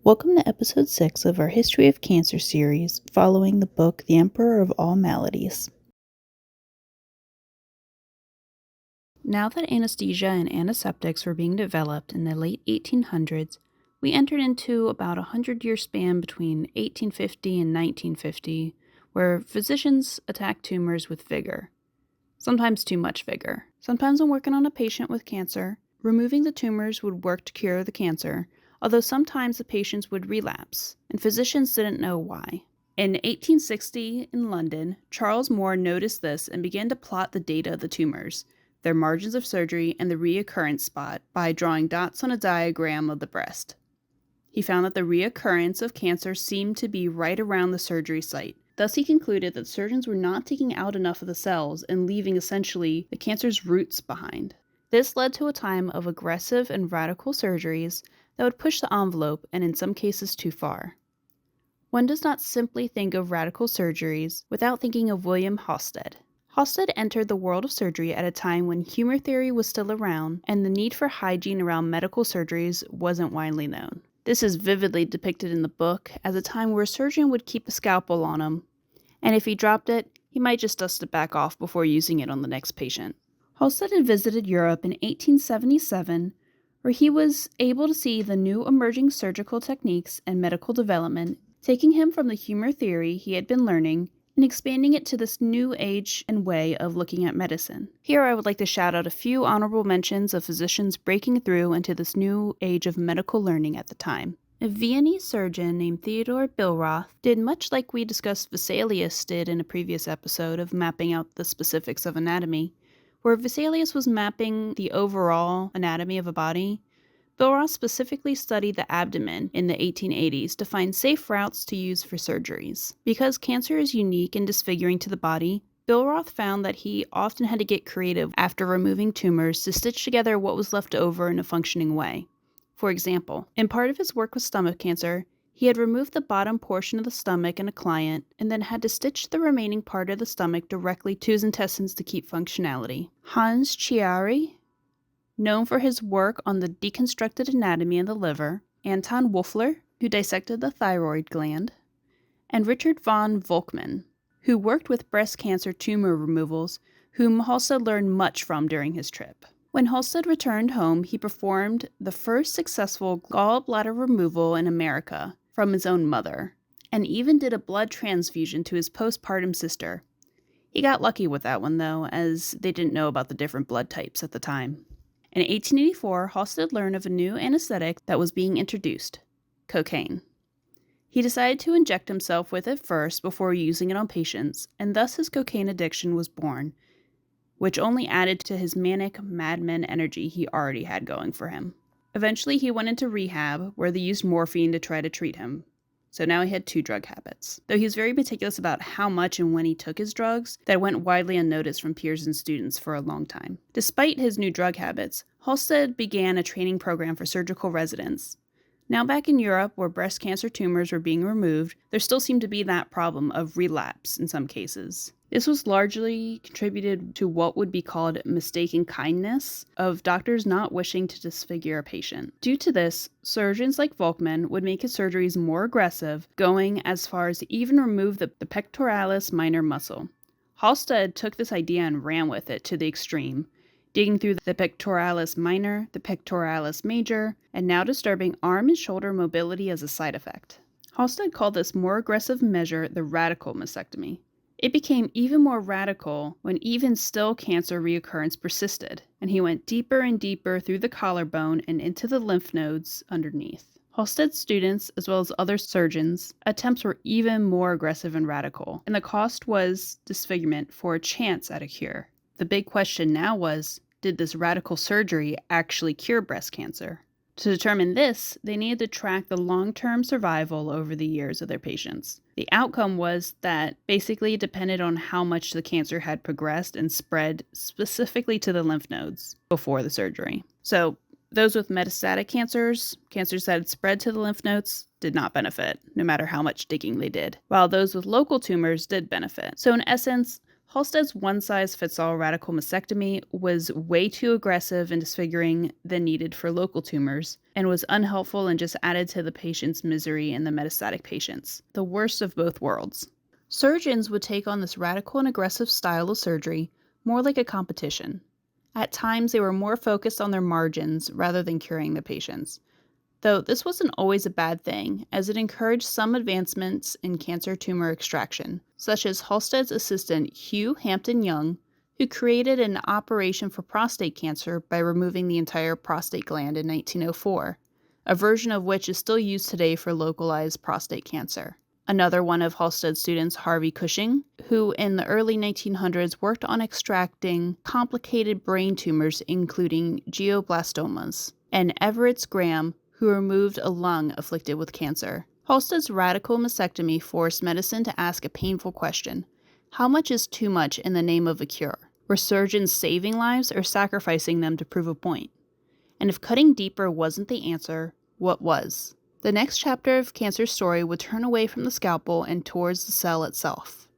Welcome to episode 6 of our History of Cancer series, following the book The Emperor of All Maladies. Now that anesthesia and antiseptics were being developed in the late 1800s, we entered into about a 100-year span between 1850 and 1950, where physicians attacked tumors with vigor. Sometimes too much vigor. Sometimes when working on a patient with cancer, removing the tumors would work to cure the cancer, although sometimes the patients would relapse, and physicians didn't know why. In 1860, in London, Charles Moore noticed this and began to plot the data of the tumors, their margins of surgery, and the reoccurrence spot by drawing dots on a diagram of the breast. He found that the reoccurrence of cancer seemed to be right around the surgery site. Thus, he concluded that surgeons were not taking out enough of the cells and leaving essentially the cancer's roots behind. This led to a time of aggressive and radical surgeries that would push the envelope and in some cases too far. One does not simply think of radical surgeries without thinking of William Halsted. Halsted entered the world of surgery at a time when humor theory was still around and the need for hygiene around medical surgeries wasn't widely known. This is vividly depicted in the book as a time where a surgeon would keep a scalpel on him, and if he dropped it, he might just dust it back off before using it on the next patient. Halsted had visited Europe in 1877, where he was able to see the new emerging surgical techniques and medical development, taking him from the humor theory he had been learning and expanding it to this new age and way of looking at medicine. Here I would like to shout out a few honorable mentions of physicians breaking through into this new age of medical learning at the time. A Viennese surgeon named Theodor Billroth did much like we discussed Vesalius did in a previous episode of mapping out the specifics of anatomy. Where Vesalius was mapping the overall anatomy of a body, Billroth specifically studied the abdomen in the 1880s to find safe routes to use for surgeries. Because cancer is unique and disfiguring to the body, Billroth found that he often had to get creative after removing tumors to stitch together what was left over in a functioning way. For example, in part of his work with stomach cancer, he had removed the bottom portion of the stomach in a client and then had to stitch the remaining part of the stomach directly to his intestines to keep functionality. Hans Chiari, known for his work on the deconstructed anatomy of the liver, Anton Wölfler, who dissected the thyroid gland, and Richard von Volkmann, who worked with breast cancer tumor removals, whom Halsted learned much from during his trip. When Halsted returned home, he performed the first successful gallbladder removal in America from his own mother, and even did a blood transfusion to his postpartum sister. He got lucky with that one, though, as they didn't know about the different blood types at the time. In 1884, Halsted learned of a new anesthetic that was being introduced, cocaine. He decided to inject himself with it first before using it on patients, and thus his cocaine addiction was born, which only added to his manic madman energy he already had going for him. Eventually, he went into rehab, where they used morphine to try to treat him. So now he had 2 drug habits. Though he was very meticulous about how much and when he took his drugs, that went widely unnoticed from peers and students for a long time. Despite his new drug habits, Halsted began a training program for surgical residents. Now back in Europe, where breast cancer tumors were being removed, there still seemed to be that problem of relapse in some cases. This was largely contributed to what would be called mistaken kindness of doctors not wishing to disfigure a patient. Due to this, surgeons like Volkmann would make his surgeries more aggressive, going as far as to even remove the pectoralis minor muscle. Halsted took this idea and ran with it to the extreme, digging through the pectoralis minor, the pectoralis major, and now disturbing arm and shoulder mobility as a side effect. Halsted called this more aggressive measure the radical mastectomy. It became even more radical when even still cancer reoccurrence persisted, and he went deeper and deeper through the collarbone and into the lymph nodes underneath. Halsted's students, as well as other surgeons, attempts were even more aggressive and radical, and the cost was disfigurement for a chance at a cure. The big question now was, did this radical surgery actually cure breast cancer? To determine this, they needed to track the long-term survival over the years of their patients. The outcome was that basically it depended on how much the cancer had progressed and spread specifically to the lymph nodes before the surgery. So those with metastatic cancers that had spread to the lymph nodes, did not benefit, no matter how much digging they did, while those with local tumors did benefit. So in essence, Halsted's one-size-fits-all radical mastectomy was way too aggressive and disfiguring than needed for local tumors, and was unhelpful and just added to the patient's misery in the metastatic patients, the worst of both worlds. Surgeons would take on this radical and aggressive style of surgery more like a competition. At times, they were more focused on their margins rather than curing the patients. Though this wasn't always a bad thing, as it encouraged some advancements in cancer tumor extraction, such as Halsted's assistant Hugh Hampton Young, who created an operation for prostate cancer by removing the entire prostate gland in 1904, a version of which is still used today for localized prostate cancer. Another one of Halsted's students, Harvey Cushing, who in the early 1900s worked on extracting complicated brain tumors including glioblastomas, and Evarts Graham, who removed a lung afflicted with cancer. Halsted's radical mastectomy forced medicine to ask a painful question: how much is too much in the name of a cure? Were surgeons saving lives or sacrificing them to prove a point? And if cutting deeper wasn't the answer, what was? The next chapter of cancer's story would turn away from the scalpel and towards the cell itself.